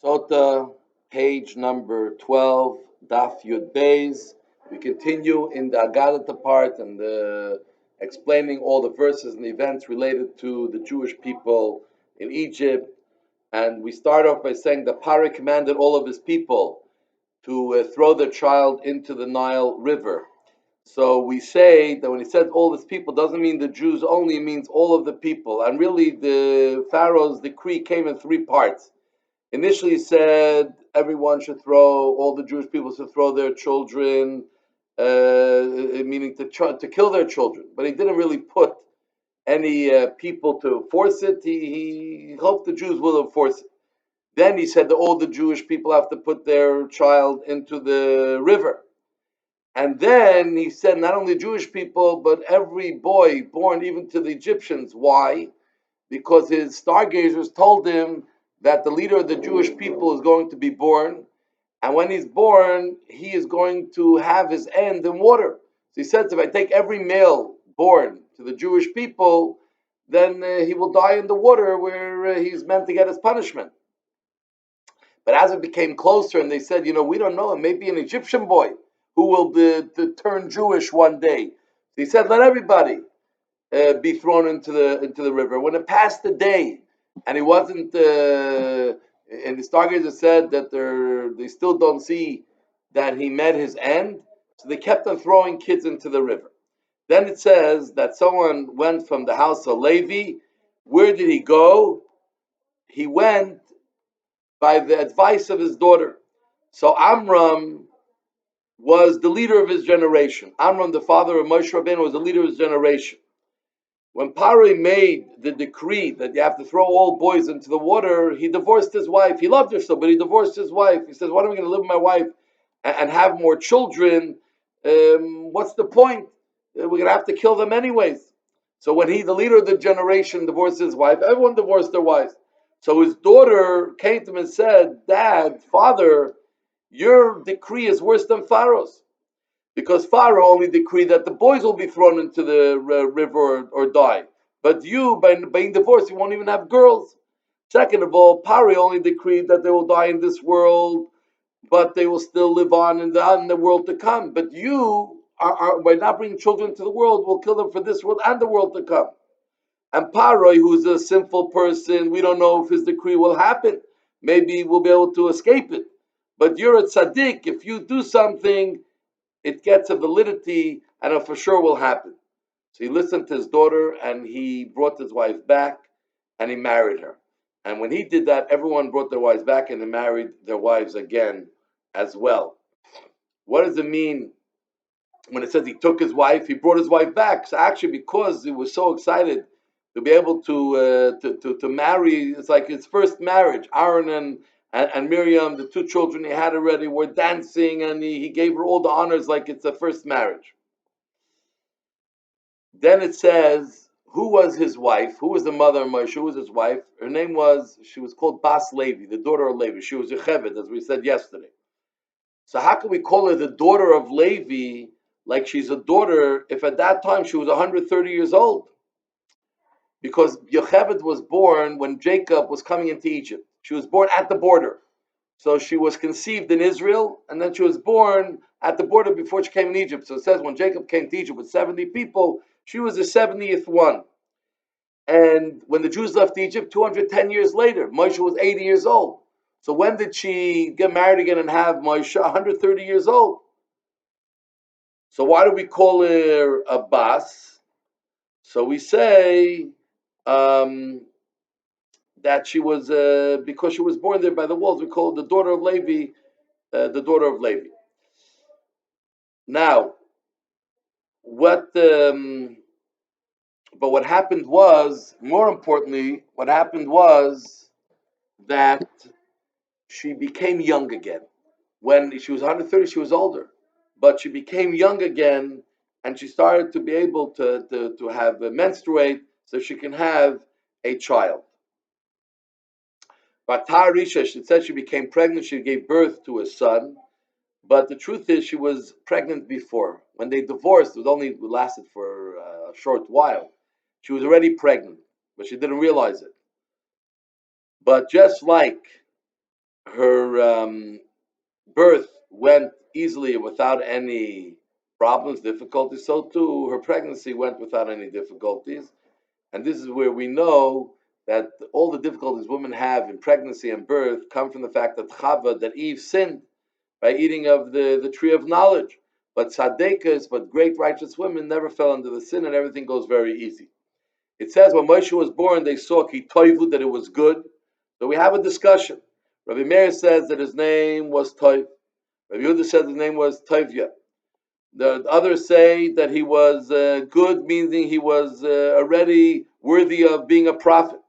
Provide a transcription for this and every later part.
Sotah, page number 12, Daf Yud Beis. We continue in the Agadah part and explaining all the verses and events related to the Jewish people in Egypt. And we start off by saying that Paro commanded all of his people to throw their child into the Nile River. So we say that when he said all his people, doesn't mean the Jews only, it means all of the people. And really, the Pharaoh's decree came in three parts. Initially, he said everyone should throw, all the Jewish people should throw their children, meaning to kill their children. But he didn't really put any people to force it. He hoped the Jews will enforce it. Then he said that all the Jewish people have to put their child into the river. And then he said not only Jewish people, but every boy born even to the Egyptians. Why? Because his stargazers told him that the leader of the Jewish people is going to be born, and when he's born, he is going to have his end in water. So he says, if I take every male born to the Jewish people, then he will die in the water where he's meant to get his punishment. But as it became closer, and they said, we don't know, it may be an Egyptian boy who will turn Jewish one day. So he said, let everybody be thrown into the river. When it passed the day, and he wasn't, and the stargazers said that they still don't see that he met his end, so they kept on throwing kids into the river. Then it says that someone went from the house of Levi. Where did he go? He went by the advice of his daughter. So Amram was the leader of his generation. Amram, the father of Moshe Rabbeinu, was the leader of his generation. When Paro made the decree that you have to throw all boys into the water, he divorced his wife. He loved her still, but he divorced his wife. He says, what am I going to live with my wife and have more children? What's the point? We're going to have to kill them anyways. So when the leader of the generation, divorced his wife, everyone divorced their wives. So his daughter came to him and said, Dad, Father, your decree is worse than Pharaoh's. Because Pharaoh only decreed that the boys will be thrown into the river or die. But you, by being divorced, you won't even have girls. Second of all, Paro only decreed that they will die in this world, but they will still live on in the world to come. But you, by not bringing children to the world, will kill them for this world and the world to come. And Paro, who's a sinful person, we don't know if his decree will happen. Maybe we'll be able to escape it. But you're a tzaddik. If you do something, it gets a validity and it for sure will happen. So he listened to his daughter and he brought his wife back and he married her. And when he did that, everyone brought their wives back and they married their wives again as well. What does it mean when it says he took his wife, he brought his wife back? So actually, because he was so excited to be able to marry, it's like his first marriage. Aaron and Miriam, the two children he had already, were dancing, and he gave her all the honors like it's a first marriage. Then it says, who was his wife? Who was the mother of Moshe? Who was his wife? She was called Bas Levi, the daughter of Levi. She was a Chabad, as we said yesterday. So how can we call her the daughter of Levi like she's a daughter if at that time she was 130 years old? Because Yocheved was born when Jacob was coming into Egypt. She was born at the border. So she was conceived in Israel, and then she was born at the border before she came in Egypt. So it says when Jacob came to Egypt with 70 people, she was the 70th one. And when the Jews left Egypt, 210 years later, Moshe was 80 years old. So when did she get married again and have Moshe? 130 years old. So why do we call her Abbas? So we say that she was, because she was born there by the walls, we call her the daughter of Levi, the daughter of Levi. Now, but what happened was, more importantly, what happened was that she became young again. When she was 130, she was older, but she became young again, and she started to be able to have menstruate, so she can have a child. But Tarisha, she said she became pregnant. She gave birth to a son. But the truth is, she was pregnant before. When they divorced, it lasted for a short while. She was already pregnant, but she didn't realize it. But just like her birth went easily without any problems, difficulties. So too, her pregnancy went without any difficulties. And this is where we know that all the difficulties women have in pregnancy and birth come from the fact that that Eve sinned by eating of the tree of knowledge. But tzaddikas, but great righteous women, never fell into the sin, and everything goes very easy. It says when Moshe was born, they saw ki toivu, that it was good. So we have a discussion. Rabbi Meir says that his name was Toiv. Rabbi Yehuda says his name was Tovia. The others say that he was good, meaning he was already worthy of being a prophet.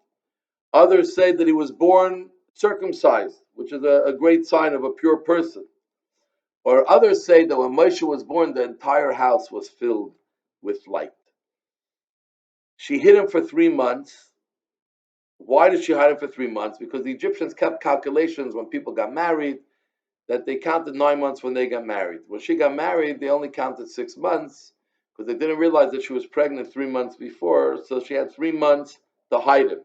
Others say that he was born circumcised, which is a great sign of a pure person. Or others say that when Moshe was born, the entire house was filled with light. She hid him for 3 months. Why did she hide him for 3 months? Because the Egyptians kept calculations when people got married that they counted 9 months when they got married. When she got married, they only counted 6 months because they didn't realize that she was pregnant 3 months before. So she had 3 months to hide him.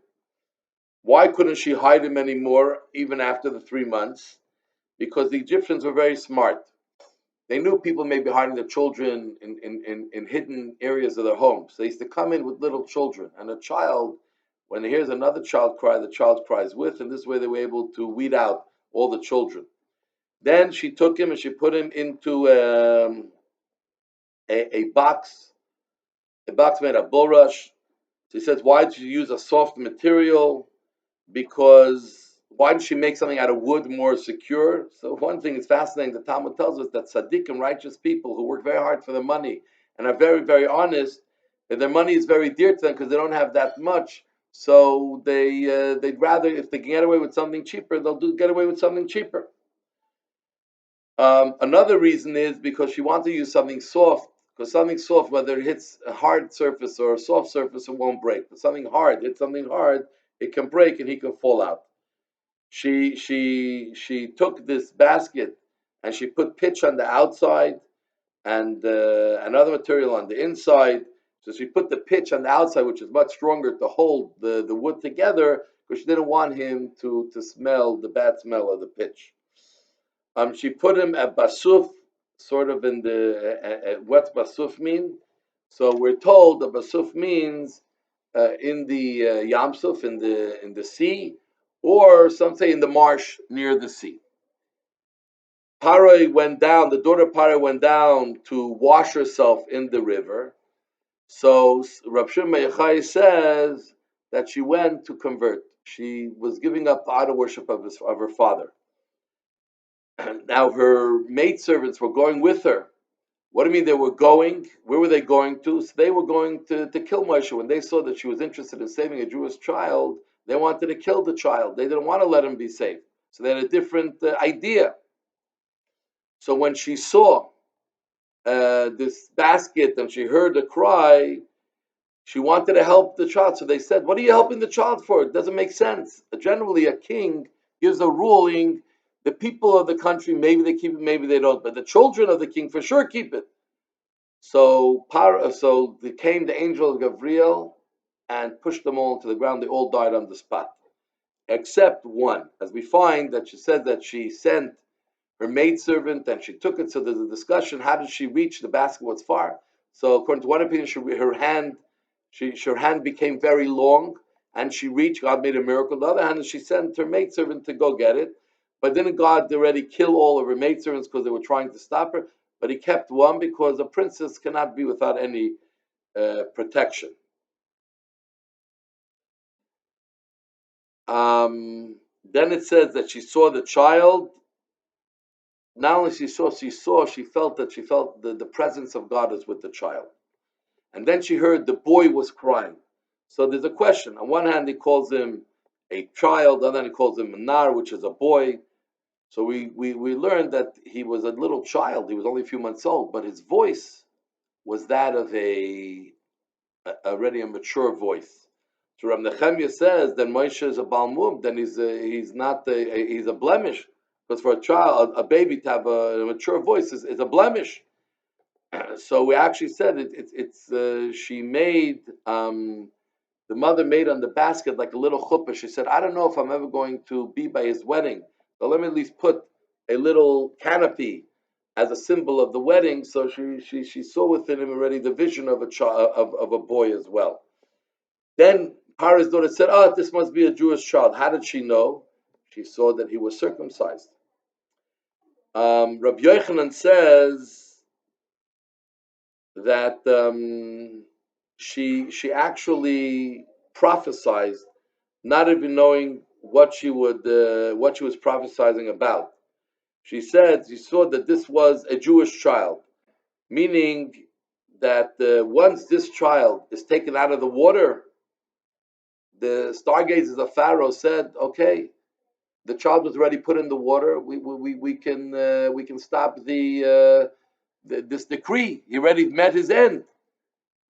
Why couldn't she hide him anymore even after the 3 months? Because the Egyptians were very smart. They knew people may be hiding their children in hidden areas of their homes. They used to come in with little children, and a child, when he hears another child cry, the child cries with, and this way they were able to weed out all the children. Then she took him and she put him into a box made of bulrush. She says, why did she use a soft material? Because why did she make something out of wood more secure? So one thing is fascinating. The Talmud tells us that tzaddik and righteous people who work very hard for their money and are very, very honest, that their money is very dear to them because they don't have that much. So they'd rather, if they can get away with something cheaper, they'll get away with something cheaper. Another reason is because she wants to use something soft, because something soft, whether it hits a hard surface or a soft surface, it won't break. But something hard, hits something hard, it can break and he can fall out. She took this basket and she put pitch on the outside and another material on the inside. So she put the pitch on the outside, which is much stronger to hold the wood together, because she didn't want him to smell the bad smell of the pitch. She put him at basuf, sort of in the what's basuf mean? So we're told that basuf means in the Yamsuf, in the sea, or some say in the marsh near the sea. Parai went down. The daughter Parai went down to wash herself in the river. So Rav Shimon Yochai says that she went to convert. She was giving up the idol worship of her father. Now her maidservants were going with her. What do you mean they were going? Where were they going to? So they were going to kill Moshe. When they saw that she was interested in saving a Jewish child, they wanted to kill the child. They didn't want to let him be saved. So they had a different idea. So when she saw this basket and she heard the cry, she wanted to help the child. So they said, what are you helping the child for? It doesn't make sense. Generally, a king gives a ruling. The people of the country, maybe they keep it, maybe they don't. But the children of the king for sure keep it. So they came the angel of Gabriel and pushed them all to the ground. They all died on the spot, except one. As we find that she said that she sent her maidservant and she took it. So there's a discussion: how did she reach the basket? Was far. So according to one opinion, her hand became very long and she reached. God made a miracle. The other hand, she sent her maidservant to go get it. But didn't God already kill all of her maidservants because they were trying to stop her? But he kept one because a princess cannot be without any protection. Then it says that she saw the child. Not only she felt the presence of God is with the child. And then she heard the boy was crying. So there's a question. On one hand, he calls him a child. On the other hand, he calls him a nar, which is a boy. So we learned that he was a little child. He was only a few months old, but his voice was that of already a mature voice. So Rav Nechemia says that Moshe is a balmum, then he's a blemish, because for a child, a baby to have a mature voice is a blemish. So we actually said she made the mother made on the basket like a little chuppah. She said, I don't know if I'm ever going to be by his wedding. So let me at least put a little canopy as a symbol of the wedding. So she saw within him already the vision of a child, of a boy as well. Then Paro's daughter said, "Oh, this must be a Jewish child." How did she know? She saw that he was circumcised. Rabbi Yochanan says that she actually prophesied, not even knowing what she was prophesying about. She said she saw that this was a Jewish child, meaning that once this child is taken out of the water, the stargazers of Pharaoh said, "Okay, the child was already put in the water. We can stop this decree. He already met his end."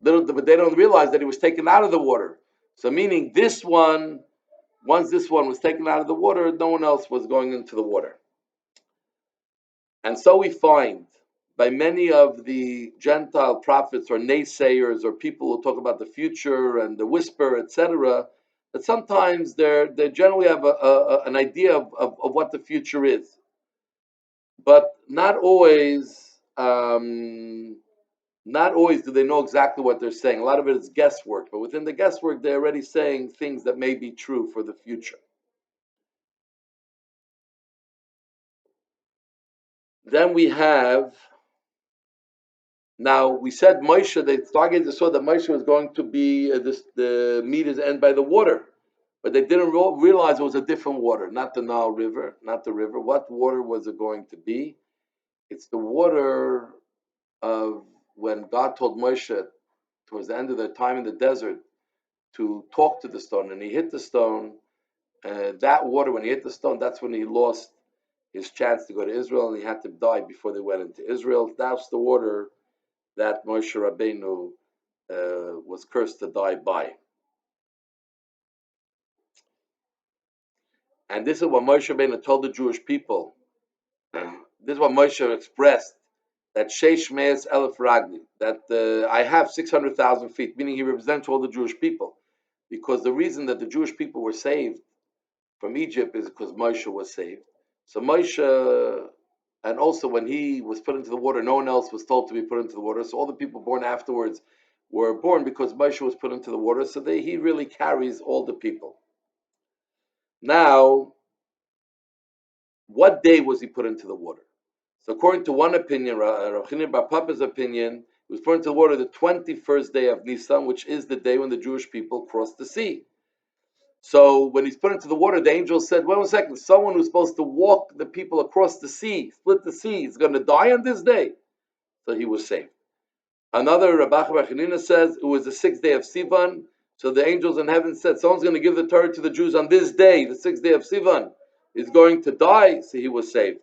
But they don't realize that he was taken out of the water. So meaning this one, once this one was taken out of the water, no one else was going into the water. And so we find by many of the Gentile prophets or naysayers or people who talk about the future and the whisper, etc., that sometimes they generally have an idea of what the future is, but not always. Not always do they know exactly what they're saying. A lot of it is guesswork, but within the guesswork, they're already saying things that may be true for the future. Then we have, now we said Moshe, they started saw that Moshe was going to be, the meat is end by the water, but they didn't realize it was a different water, not the Nile River, not the river. What water was it going to be? It's the water of when God told Moshe towards the end of their time in the desert to talk to the stone, and he hit the stone. That water, when he hit the stone, that's when he lost his chance to go to Israel, and he had to die before they went into Israel. That's the water that Moshe Rabbeinu was cursed to die by. And this is what Moshe Rabbeinu told the Jewish people. This is what Moshe expressed, that Sheish Me'ez Elef Ragli, that I have 600,000 feet, meaning he represents all the Jewish people. Because the reason that the Jewish people were saved from Egypt is because Moshe was saved. So Moshe, and also when he was put into the water, no one else was told to be put into the water. So all the people born afterwards were born because Moshe was put into the water. So he really carries all the people. Now, what day was he put into the water? So according to one opinion, Rav Chini Bar Papa's opinion, he was put into the water the 21st day of Nisan, which is the day when the Jewish people crossed the sea. So when he's put into the water, the angel said, "Wait 1 second, someone who's supposed to walk the people across the sea, split the sea, is going to die on this day." So he was saved. Another Rabbi Chanina says it was the 6th day of Sivan. So the angels in heaven said, "Someone's going to give the Torah to the Jews on this day, the 6th day of Sivan. He's going to die." So he was saved.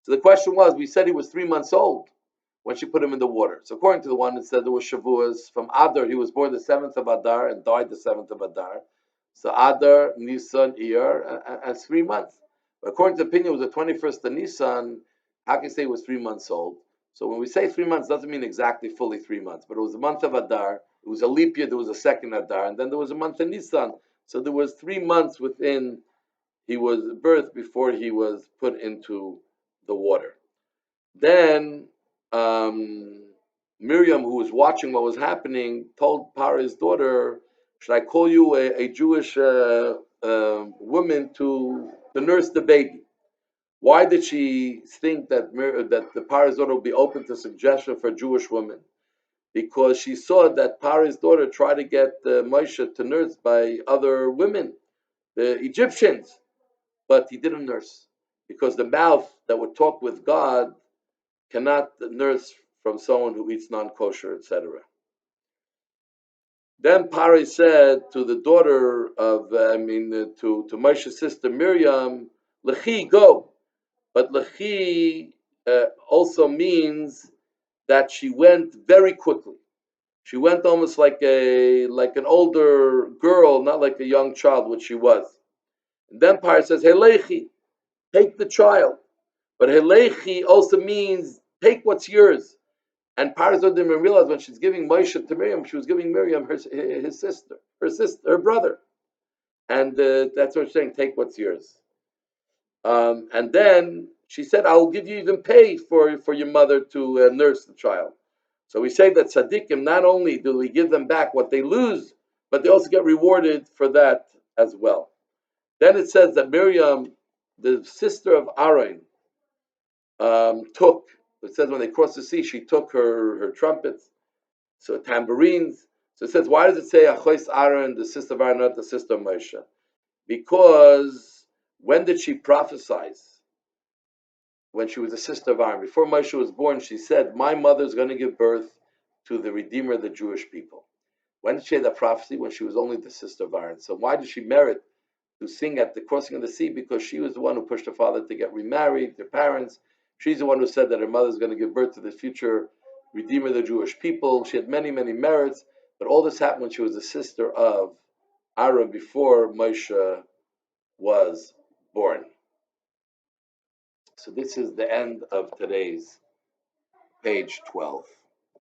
So the question was, we said he was 3 months old when she put him in the water. So according to the one, it said there was Shavuos. From Adar, he was born the 7th of Adar and died the 7th of Adar. So Adar, Nisan, Iyar, and 3 months. But according to the opinion, it was the 21st of Nisan. How can you say he was 3 months old? So when we say 3 months, it doesn't mean exactly fully 3 months, but it was the month of Adar. It was a leap year. There was a second Adar, and then there was a month of Nisan. So there was 3 months within he was birthed before he was put into the water. Then Miriam, who was watching what was happening, told Paro's daughter, "Should I call you a Jewish woman to nurse the baby?" Why did she think that the Paro's daughter would be open to suggestion for a Jewish woman? Because she saw that Paro's daughter tried to get Moshe to nurse by other women, the Egyptians, but he didn't nurse because the mouth that would talk with God cannot nurse from someone who eats non-kosher, etc. Then Pari said to the daughter of, to Moshe's sister Miriam, "Lechi, go." But Lechi also means that she went very quickly. She went almost like an older girl, not like a young child, which she was. And then Pari says, "Helechi, take the child." But Helechi also means take what's yours. And Paris didn't even realize when she's giving Moshe to Miriam, she was giving Miriam his sister, her brother. And that's what she's saying, take what's yours. And then she said, "I will give you even pay for your mother to nurse the child." So we say that tzaddikim, not only do we give them back what they lose, but they also get rewarded for that as well. Then it says that Miriam, the sister of Aaron, took. It says when they crossed the sea, she took her trumpets, so tambourines. So it says, why does it say Achois Aaron, the sister of Aaron, not the sister of Moshe? Because when did she prophesize? When she was a sister of Aaron. Before Moshe was born, she said, "My mother is going to give birth to the Redeemer of the Jewish people." When did she have that prophecy? When she was only the sister of Aaron. So why did she merit to sing at the crossing of the sea? Because she was the one who pushed her father to get remarried, their parents. She's the one who said that her mother is going to give birth to the future Redeemer of the Jewish people. She had many, many merits, but all this happened when she was the sister of Aaron before Moshe was born. So this is the end of today's page 12.